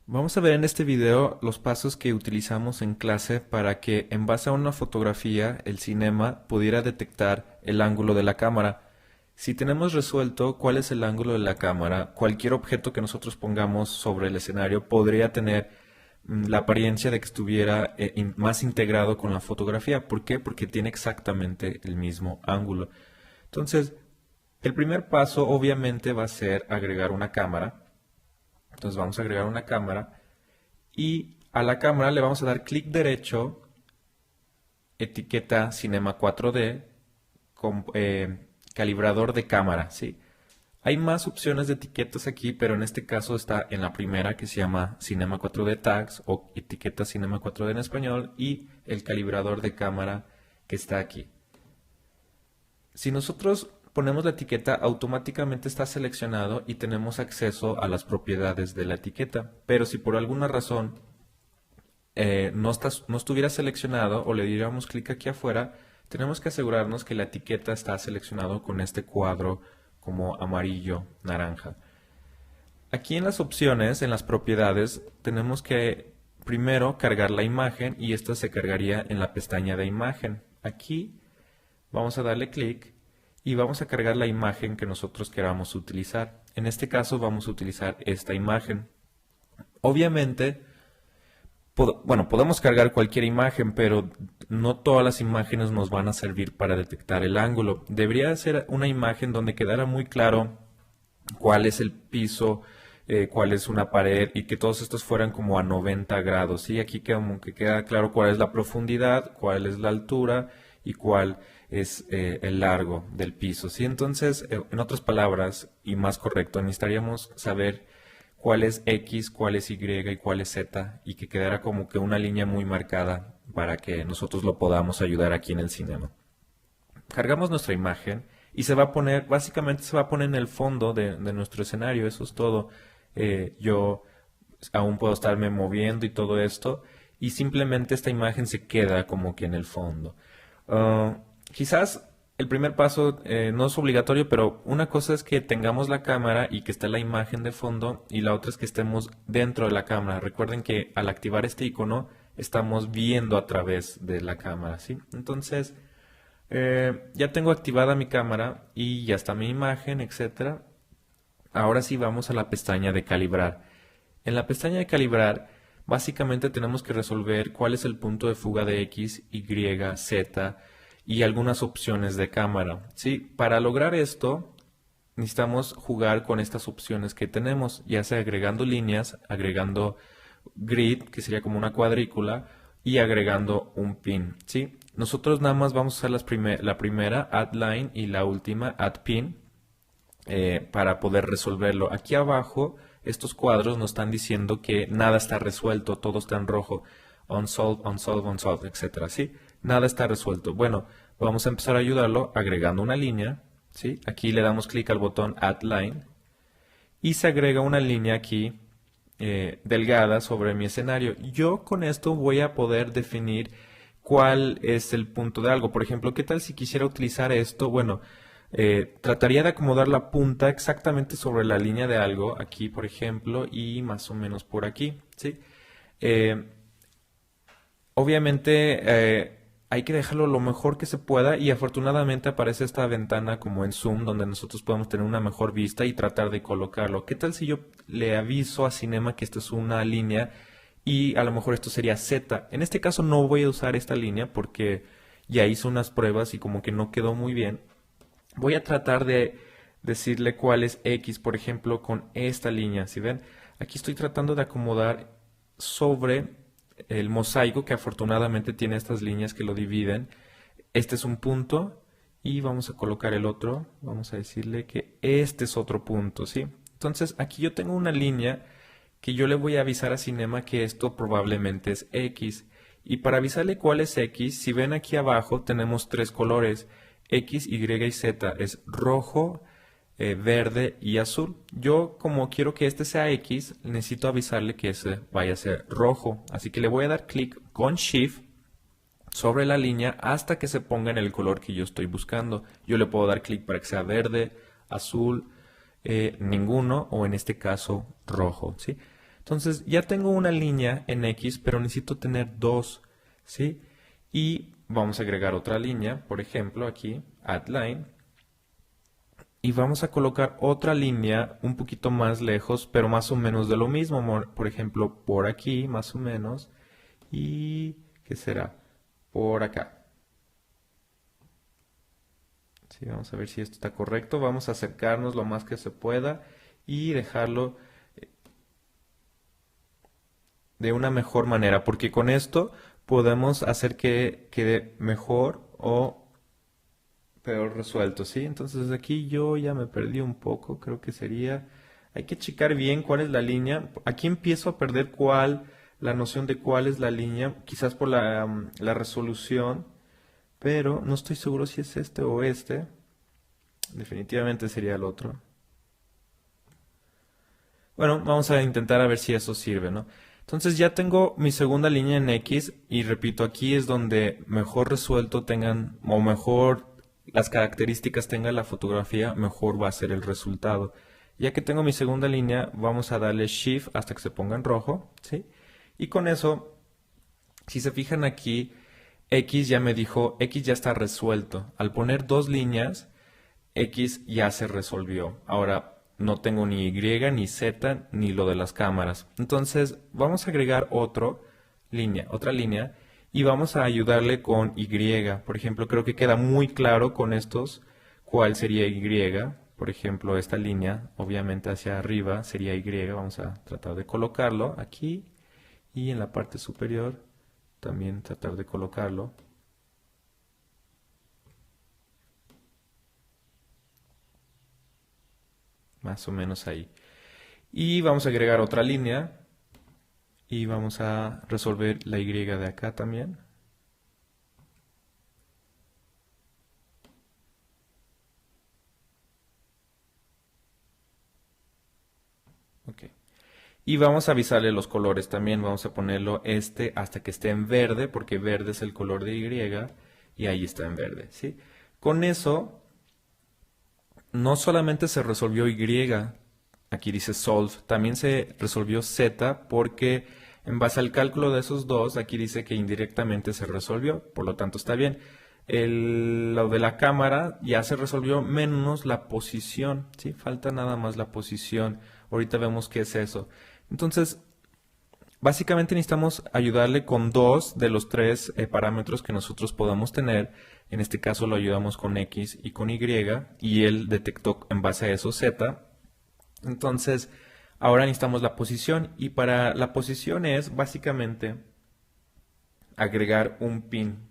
Vamos a ver en este video los pasos que utilizamos en clase para que en base a una fotografía el cinema pudiera detectar el ángulo de la cámara. Si tenemos resuelto cuál es el ángulo de la cámara, cualquier objeto que nosotros pongamos sobre el escenario podría tener la apariencia de que estuviera más integrado con la fotografía. ¿Por qué? Porque tiene exactamente el mismo ángulo. Entonces, el primer paso obviamente va a ser agregar una cámara. Entonces vamos a agregar una cámara y a la cámara le vamos a dar clic derecho, etiqueta Cinema 4D, con, calibrador de cámara, ¿sí? Hay más opciones de etiquetas aquí, pero en este caso está en la primera que se llama Cinema 4D Tags o etiqueta Cinema 4D en español y el calibrador de cámara que está aquí. Si nosotros ponemos la etiqueta, automáticamente está seleccionado y tenemos acceso a las propiedades de la etiqueta. Pero si por alguna razón no estuviera seleccionado o le diéramos clic aquí afuera, tenemos que asegurarnos que la etiqueta está seleccionado con este cuadro como amarillo, naranja. Aquí en las opciones, en las propiedades, tenemos que primero cargar la imagen y esta se cargaría en la pestaña de imagen. Aquí vamos a darle clic y vamos a cargar la imagen que nosotros queramos utilizar. En este caso vamos a utilizar esta imagen. Obviamente, podemos cargar cualquier imagen, pero no todas las imágenes nos van a servir para detectar el ángulo. Debería ser una imagen donde quedara muy claro cuál es el piso, cuál es una pared y que todos estos fueran como a 90 grados. ¿Sí? Aquí como que queda claro cuál es la profundidad, cuál es la altura y cuál es el largo del piso. ¿Sí? Entonces, en otras palabras, y más correcto, necesitaríamos saber cuál es X, cuál es Y y cuál es Z y que quedara como que una línea muy marcada para que nosotros lo podamos ayudar aquí en el cinema. Cargamos nuestra imagen y se va a poner, básicamente se va a poner en el fondo de nuestro escenario, eso es todo. Yo aún puedo estarme moviendo y todo esto y simplemente esta imagen se queda como que en el fondo. Quizás el primer paso no es obligatorio, pero una cosa es que tengamos la cámara y que esté la imagen de fondo y la otra es que estemos dentro de la cámara. Recuerden que al activar este icono estamos viendo a través de la cámara, ¿sí? Entonces, ya tengo activada mi cámara y ya está mi imagen, etcétera. Ahora sí vamos a la pestaña de calibrar. En la pestaña de calibrar, básicamente tenemos que resolver cuál es el punto de fuga de X, Y, Z y algunas opciones de cámara. ¿Sí? Para lograr esto, necesitamos jugar con estas opciones que tenemos, ya sea agregando líneas, agregando grid, que sería como una cuadrícula, y agregando un pin. ¿Sí? Nosotros nada más vamos a usar la primera, add line, y la última, add pin, para poder resolverlo. Aquí abajo, estos cuadros nos están diciendo que nada está resuelto, todo está en rojo. Unsolved, unsolved, unsolved, etcétera. ¿Sí? Nada está resuelto. Bueno, vamos a empezar a ayudarlo agregando una línea. ¿Sí? Aquí le damos clic al botón Add Line y se agrega una línea aquí delgada sobre mi escenario. Yo con esto voy a poder definir cuál es el punto de algo. Por ejemplo, ¿qué tal si quisiera utilizar esto? Bueno, trataría de acomodar la punta exactamente sobre la línea de algo, aquí por ejemplo, y más o menos por aquí, ¿sí? Eh, Obviamente hay que dejarlo lo mejor que se pueda y afortunadamente aparece esta ventana como en Zoom donde nosotros podemos tener una mejor vista y tratar de colocarlo. ¿Qué tal si yo le aviso a Cinema que esto es una línea y a lo mejor esto sería Z? En este caso no voy a usar esta línea porque ya hice unas pruebas y como que no quedó muy bien. Voy a tratar de decirle cuál es X, por ejemplo, con esta línea. ¿Sí ven? Aquí estoy tratando de acomodar sobre el mosaico que afortunadamente tiene estas líneas que lo dividen. Este es un punto y vamos a colocar el otro. Vamos a decirle que este es otro punto, ¿sí? Entonces aquí yo tengo una línea que yo le voy a avisar a Cinema que esto probablemente es X. Y para avisarle cuál es X, si ven aquí abajo tenemos tres colores. X, Y y Z es rojo, verde y azul. Yo como quiero que este sea X, necesito avisarle que ese vaya a ser rojo. Así que le voy a dar clic con Shift sobre la línea hasta que se ponga en el color que yo estoy buscando. Yo le puedo dar clic para que sea verde, azul, ninguno o en este caso rojo, ¿sí? Entonces ya tengo una línea en X, pero necesito tener dos, ¿sí? Y vamos a agregar otra línea, por ejemplo, aquí, add line. Y vamos a colocar otra línea un poquito más lejos, pero más o menos de lo mismo. Por ejemplo, por aquí, más o menos. ¿Y qué será? Por acá. Sí, vamos a ver si esto está correcto. Vamos a acercarnos lo más que se pueda y dejarlo de una mejor manera, porque con esto podemos hacer que quede mejor o peor resuelto, ¿sí? Entonces aquí yo ya me perdí un poco, creo que sería, hay que checar bien cuál es la línea. Aquí empiezo a perder la noción de cuál es la línea, quizás por la resolución, pero no estoy seguro si es este o este. Definitivamente sería el otro. Bueno, vamos a intentar a ver si eso sirve, ¿no? Entonces ya tengo mi segunda línea en X y repito, aquí es donde mejor resuelto tengan o mejor las características tenga la fotografía, mejor va a ser el resultado. Ya que tengo mi segunda línea, vamos a darle Shift hasta que se ponga en rojo, ¿sí? Y con eso, si se fijan aquí, X ya me dijo, X ya está resuelto. Al poner dos líneas, X ya se resolvió. Ahora no tengo ni Y, ni Z, ni lo de las cámaras. Entonces vamos a agregar otra línea, y vamos a ayudarle con Y. Por ejemplo, creo que queda muy claro con estos cuál sería Y. Por ejemplo, esta línea, obviamente hacia arriba sería Y. Vamos a tratar de colocarlo aquí y en la parte superior también tratar de colocarlo. Más o menos ahí. Y vamos a agregar otra línea y vamos a resolver la Y de acá también. Ok. Y vamos a avisarle los colores también. Vamos a ponerlo hasta que esté en verde, porque verde es el color de Y ahí está en verde, ¿sí? Con eso, no solamente se resolvió Y, aquí dice solve, también se resolvió Z porque en base al cálculo de esos dos, aquí dice que indirectamente se resolvió, por lo tanto está bien. Lo de la cámara ya se resolvió menos la posición, ¿sí? Falta nada más la posición. Ahorita vemos qué es eso. Entonces, básicamente necesitamos ayudarle con dos de los tres parámetros que nosotros podamos tener. En este caso lo ayudamos con X y con Y y él detectó en base a eso Z. Entonces, ahora necesitamos la posición y para la posición es básicamente agregar un pin.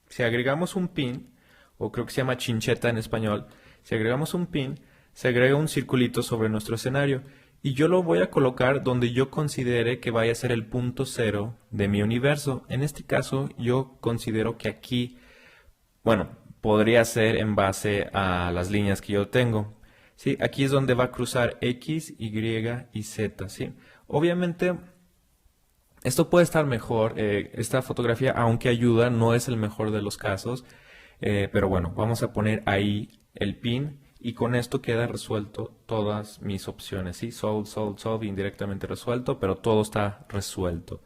Si agregamos un pin, o creo que se llama chincheta en español, si agregamos un pin, se agrega un circulito sobre nuestro escenario y yo lo voy a colocar donde yo considere que vaya a ser el punto cero de mi universo. En este caso, yo considero que aquí, bueno, podría ser en base a las líneas que yo tengo. ¿Sí? Aquí es donde va a cruzar X, Y y Z. ¿Sí? Obviamente, esto puede estar mejor. Esta fotografía, aunque ayuda, no es el mejor de los casos. Pero bueno, vamos a poner ahí el pin y con esto queda resuelto todas mis opciones. ¿Sí? Solve, solve, solve, indirectamente resuelto, pero todo está resuelto.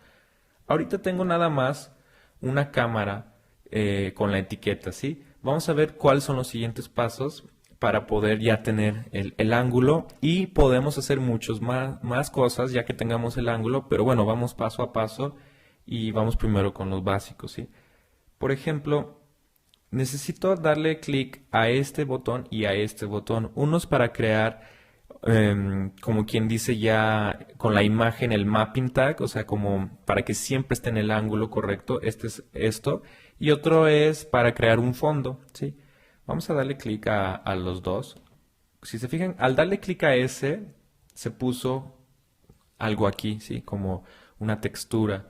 Ahorita tengo nada más una cámara con la etiqueta, ¿sí? Vamos a ver cuáles son los siguientes pasos para poder ya tener el ángulo y podemos hacer muchos más cosas ya que tengamos el ángulo, pero bueno, vamos paso a paso y vamos primero con los básicos, ¿sí? Por ejemplo, necesito darle clic a este botón y a este botón, unos para crear como quien dice ya con la imagen el mapping tag, o sea, como para que siempre esté en el ángulo correcto, este es esto, y otro es para crear un fondo, ¿sí? Vamos a darle clic a los dos. Si se fijan, al darle clic a ese, se puso algo aquí, ¿sí? Como una textura.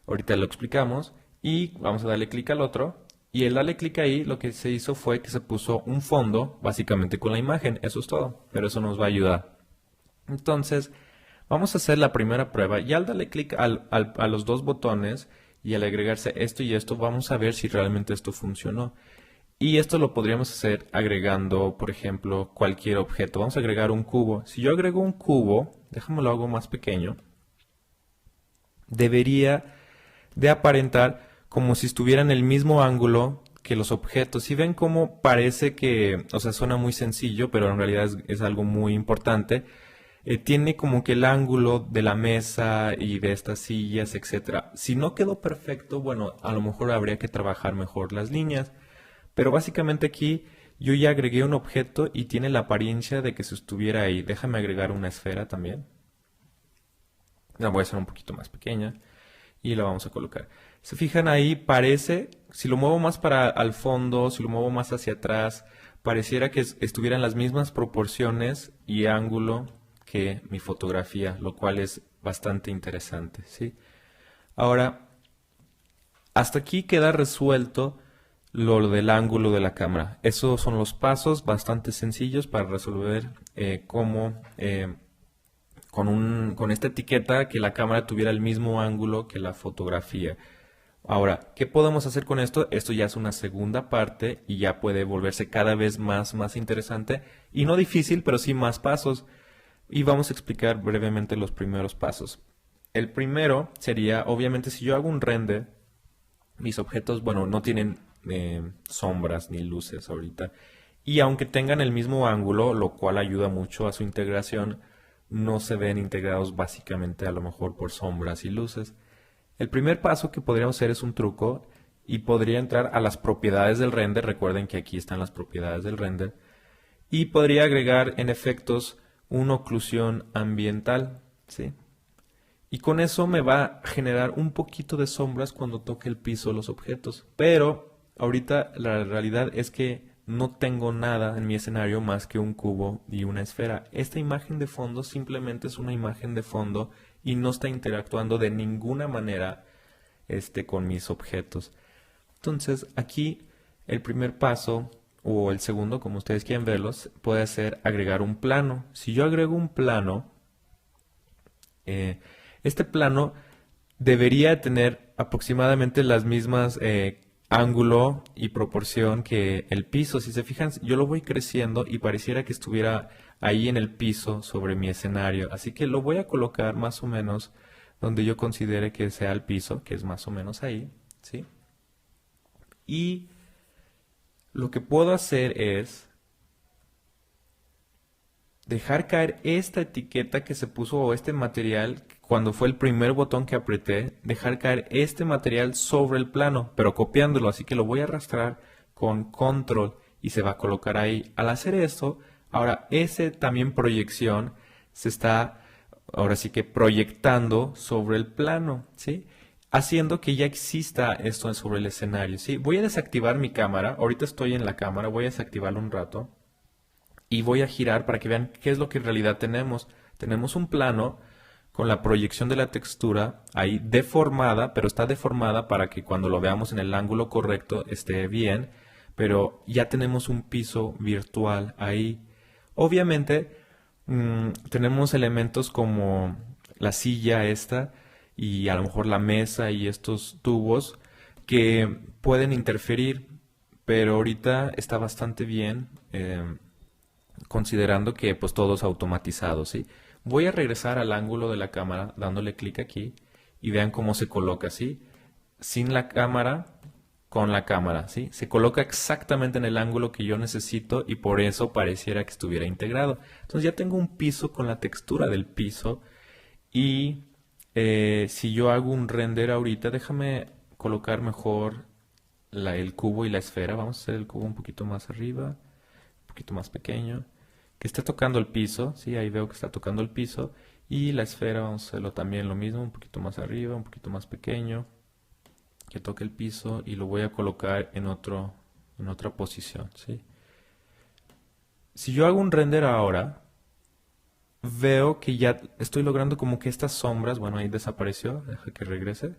Ahorita lo explicamos. Y vamos a darle clic al otro. Y al darle clic ahí, lo que se hizo fue que se puso un fondo, básicamente con la imagen. Eso es todo. Pero eso nos va a ayudar. Entonces, vamos a hacer la primera prueba. Y al darle clic a los dos botones y al agregarse esto y esto, vamos a ver si realmente esto funcionó. Y esto lo podríamos hacer agregando, por ejemplo, cualquier objeto. Vamos a agregar un cubo. Si yo agrego un cubo, déjame lo hago más pequeño. debería de aparentar como si estuviera en el mismo ángulo que los objetos. Si ven cómo parece que, o sea, suena muy sencillo, pero en realidad es algo muy importante. Tiene como que el ángulo de la mesa y de estas sillas, etcétera. Si no quedó perfecto, bueno, a lo mejor habría que trabajar mejor las líneas. Pero básicamente aquí yo ya agregué un objeto y tiene la apariencia de que se estuviera ahí. Déjame agregar una esfera también. La voy a hacer un poquito más pequeña y la vamos a colocar. Se fijan ahí, parece, si lo muevo más para al fondo, si lo muevo más hacia atrás, pareciera que estuvieran las mismas proporciones y ángulo que mi fotografía, lo cual es bastante interesante, ¿sí? Ahora, hasta aquí queda resuelto lo del ángulo de la cámara. Esos son los pasos bastante sencillos para resolver cómo con esta etiqueta que la cámara tuviera el mismo ángulo que la fotografía. Ahora, ¿qué podemos hacer con esto? Esto ya es una segunda parte y ya puede volverse cada vez más interesante y no difícil, pero sí más pasos. Y vamos a explicar brevemente los primeros pasos. El primero sería, obviamente, si yo hago un render, mis objetos, bueno, no tienen sombras ni luces ahorita. Y aunque tengan el mismo ángulo, lo cual ayuda mucho a su integración, no se ven integrados básicamente a lo mejor por sombras y luces. El primer paso que podríamos hacer es un truco y podría entrar a las propiedades del render. Recuerden que aquí están las propiedades del render. Y podría agregar en efectos una oclusión ambiental, ¿sí? Y con eso me va a generar un poquito de sombras cuando toque el piso los objetos. Pero ahorita la realidad es que no tengo nada en mi escenario más que un cubo y una esfera. Esta imagen de fondo simplemente es una imagen de fondo y no está interactuando de ninguna manera con mis objetos. Entonces aquí el primer paso o el segundo, como ustedes quieran verlos, puede ser agregar un plano. Si yo agrego un plano, este plano debería tener aproximadamente las mismas ángulo y proporción que el piso. Si se fijan, yo lo voy creciendo y pareciera que estuviera ahí en el piso sobre mi escenario. Así que lo voy a colocar más o menos donde yo considere que sea el piso, que es más o menos ahí, ¿sí? Y lo que puedo hacer es dejar caer esta etiqueta que se puso o este material cuando fue el primer botón que apreté, dejar caer este material sobre el plano, pero copiándolo, así que lo voy a arrastrar con control y se va a colocar ahí. Al hacer esto, ahora ese también proyección se está, ahora sí que proyectando sobre el plano, ¿sí? Haciendo que ya exista esto sobre el escenario, ¿sí? Voy a desactivar mi cámara, ahorita estoy en la cámara, voy a desactivarla un rato y voy a girar para que vean qué es lo que en realidad tenemos. Tenemos un plano con la proyección de la textura ahí deformada, pero está deformada para que cuando lo veamos en el ángulo correcto esté bien, pero ya tenemos un piso virtual ahí. Obviamente tenemos elementos como la silla esta y a lo mejor la mesa y estos tubos que pueden interferir, pero ahorita está bastante bien considerando que pues todo es automatizado, ¿sí? Voy a regresar al ángulo de la cámara dándole clic aquí y vean cómo se coloca, ¿sí? Sin la cámara, con la cámara, ¿sí? Se coloca exactamente en el ángulo que yo necesito y por eso pareciera que estuviera integrado. Entonces ya tengo un piso con la textura del piso y si yo hago un render ahorita, déjame colocar mejor el cubo y la esfera. Vamos a hacer el cubo un poquito más arriba, un poquito más pequeño. Que esté tocando el piso, ¿sí? Ahí veo que está tocando el piso. Y la esfera vamos a hacerlo también lo mismo, un poquito más arriba, un poquito más pequeño. Que toque el piso y lo voy a colocar en otra posición, ¿sí? Si yo hago un render ahora, veo que ya estoy logrando como que estas sombras, bueno, ahí desapareció, deja que regrese.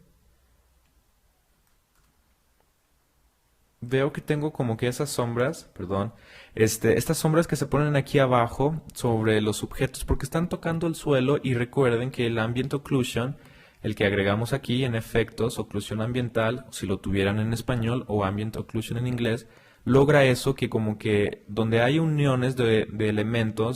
Veo que tengo como que esas sombras, perdón, estas sombras que se ponen aquí abajo sobre los objetos porque están tocando el suelo y recuerden que el Ambient Occlusion, el que agregamos aquí en efectos, oclusión ambiental, si lo tuvieran en español o Ambient Occlusion en inglés, logra eso que como que donde hay uniones de elementos